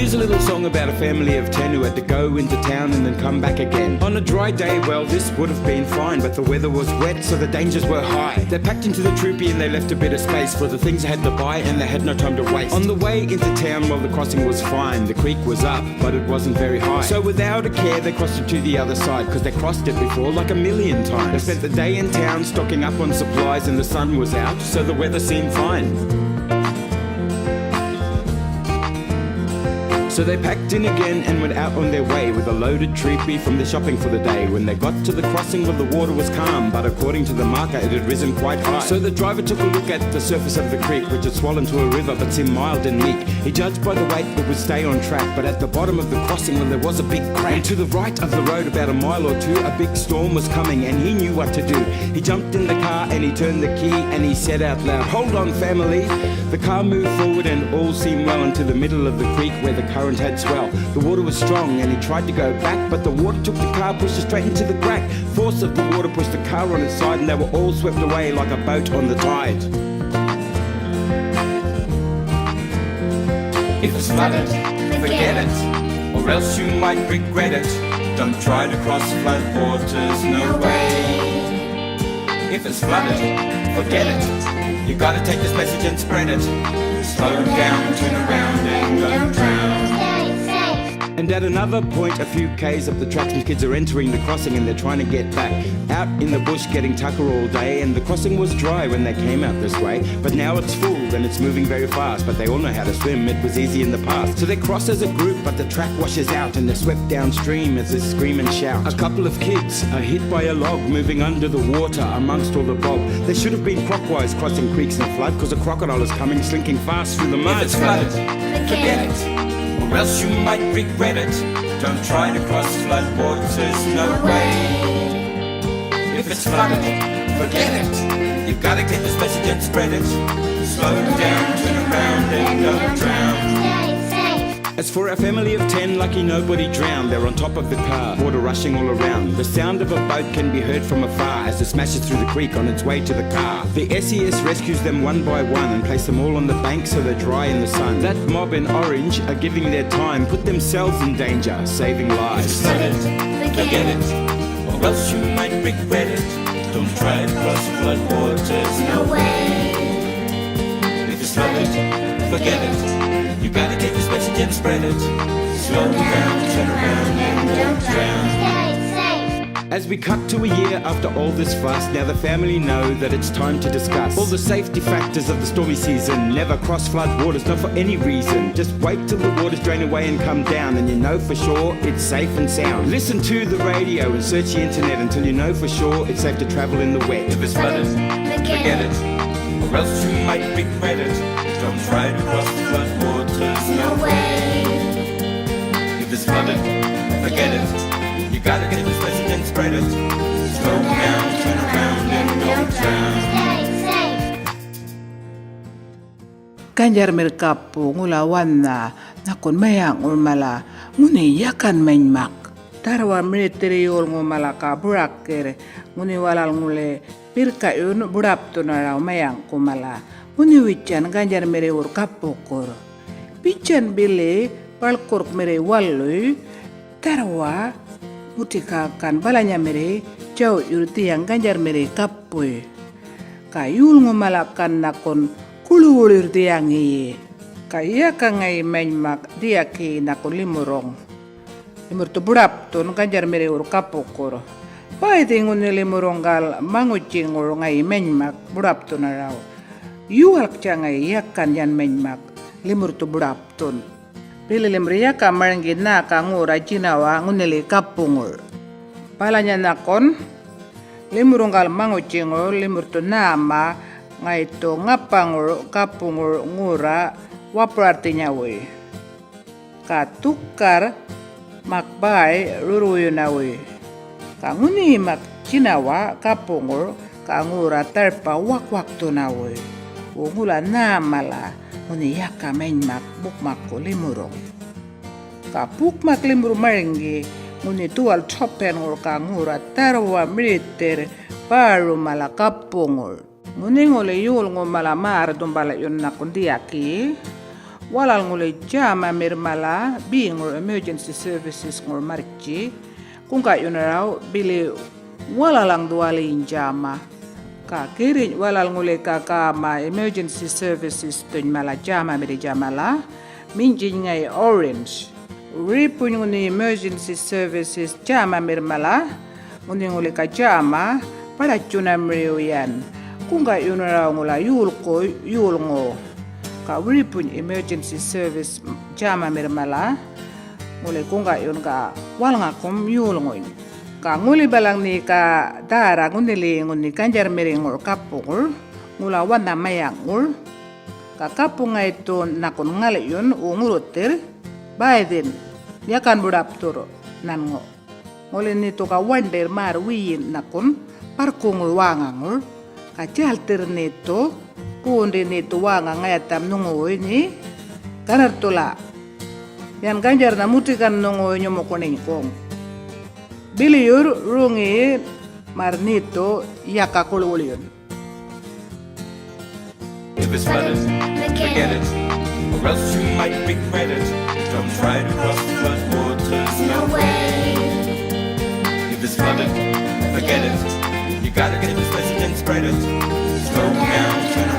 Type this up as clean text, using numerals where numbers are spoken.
Here's a little song about a family of 10 who had to go into town and then come back again. On a dry day, well, this would have been fine, but the weather was wet, so the dangers were high. They packed into the troopy and they left a bit of space for the things they had to buy, and they had no time to waste. On the way into town, well, the crossing was fine. The creek was up, but it wasn't very high. So without a care, they crossed it to the other side, because they crossed it before like a million times. They spent the day in town stocking up on supplies, and the sun was out, so the weather seemed fine. So they packed in again and went out on their way with a loaded treepie from the shopping for the day. When they got to the crossing, well, the water was calm, but according to the marker, it had risen quite high. So the driver took a look at the surface of the creek, which had swollen to a river but seemed mild and meek. He judged by the weight it would stay on track, but at the bottom of the crossing, well, there was a big crack. And to the right of the road, about a mile or two, a big storm was coming, and he knew what to do. He jumped in the car and he turned the key and he said out loud, "Hold on, family." The car moved forward and all seemed well until the middle of the creek where the current had swell. The water was strong and he tried to go back, but the water took the car, pushed it straight into the crack. Force of the water pushed the car on its side and they were all swept away like a boat on the tide. If it's flooded, forget it, or else you might regret it. Don't try to cross floodwaters, no way. If it's flooded, forget it. You gotta take this message and spread it. Slow down, turn around and don't drown. And at another point, a few k's up the track, some kids are entering the crossing and they're trying to get back. Out in the bush getting tucker all day, and the crossing was dry when they came out this way. But now it's full and it's moving very fast, but they all know how to swim, it was easy in the past. So they cross as a group, but the track washes out and they're swept downstream as they scream and shout. A couple of kids are hit by a log moving under the water amongst all the bog. They should have been clockwise crossing creeks in a flood, cause a crocodile is coming slinking fast through the mud. If it's flooded, forget it, or else you might regret it. Don't try to cross floodwaters, no way. If it's flooded, forget it. You gotta get this message and spread it. Slow down, turn around and don't drown. As for our family of 10, lucky nobody drowned. They're on top of the car, water rushing all around. The sound of a boat can be heard from afar as it smashes through the creek on its way to the car. The SES rescues them one by one and place them all on the bank so they're dry in the sun. That mob in orange are giving their time, put themselves in danger, saving lives. If it's flooded, forget it, or else you might regret it. Don't try to cross floodwaters, no way. If it's flooded, forget it. You gotta take this message and spread it. Slow down, turn around and don't drown. As we cut to a year after all this fuss, now the family know that it's time to discuss all the safety factors of the stormy season. Never cross flood waters, not for any reason. Just wait till the waters drain away and come down, and you know for sure it's safe and sound. Listen to the radio and search the internet until you know for sure it's safe to travel in the wet. If it's flooded, forget it, or else you might regret it. Don't try to cross the floodwaters, no way. If it's flooded, forget it. You gotta get this message and spread it. Slow down, turn around and don't drown. Kanjarmir kapu ngula wanna nakon mayang ulmala nguni yakan menmak. Tarwa military Yolngu malaka burakere nguni walal ngule pirka yun buraptunara mayang kumala. Muni wiccan ganjar mere ur kapokor. Piccan bile palkork mere walloy tarwa mutika kan balanya mere jauh yurti yang ganjar mere kapoy. Kayul ngomalakan nakon kulu yurti yang iye. Kaya kangai menmak dia ki nakon limurong. Limur tu burap ton ganjar mere ur kapokor. Pai tingun limurong gal mangucing ur ngai menmak burap ton arau. Yuhak cangai yakan yan menmak limur tu burapton. Pili limur yaka marangin na kangura jinawa ngunili kapungul. Palanya nakon limurunggal mangucingul limur tu nama ngai tu ngapangul kapungul ngura waprartinya we. Katukar makbai ruruyuna we. Kanguni mak jinawa kapungul kangura terpa wak-waktu na we. Ngula namala nguni yaka menmak bukmak ko limurong. Kapukmak limur maringi nguni tual chopen ngul kangura tarwa militer paru mala kapungul. Nguni ngule yul ngumala mar dumbala yun nakundiyaki. walal ngule jama mirmala being or emergency services ngor marchi kungka yunarau bili walalang dualin jama ka kirin walal ngule ka kama emergency services tun mala jama miri jamala minjin ngai orange ripun nguni emergency services jama mirmala nguni ngule ka jama para chuna mriuyan kungka yunarau ngula yulngu ka ripun emergency service jama mirmala ngule kungka yun ka walngakum yulngoy ka nguli balang ni ka dara ngunili nguni kanjar miringul kapungul ngula wana mayangul ka kapunga itu nakun ngali yun ungurutir baidin yakan budaptur nango nguli nito ka wander mar wiyin nakun parkungul wangangul ka jaltir nito kundi nito wangang ngayatam nungoy ni kanartula yan kanjar na mutikan nungoy nyumukuning kong Biliur rungi marnito yakakululyon. If it's flooded, forget it, or else you might regret it. Don't try to cross the floodwaters, no way. If it's flooded, forget it. You gotta get this message and spread it. Slow down, turn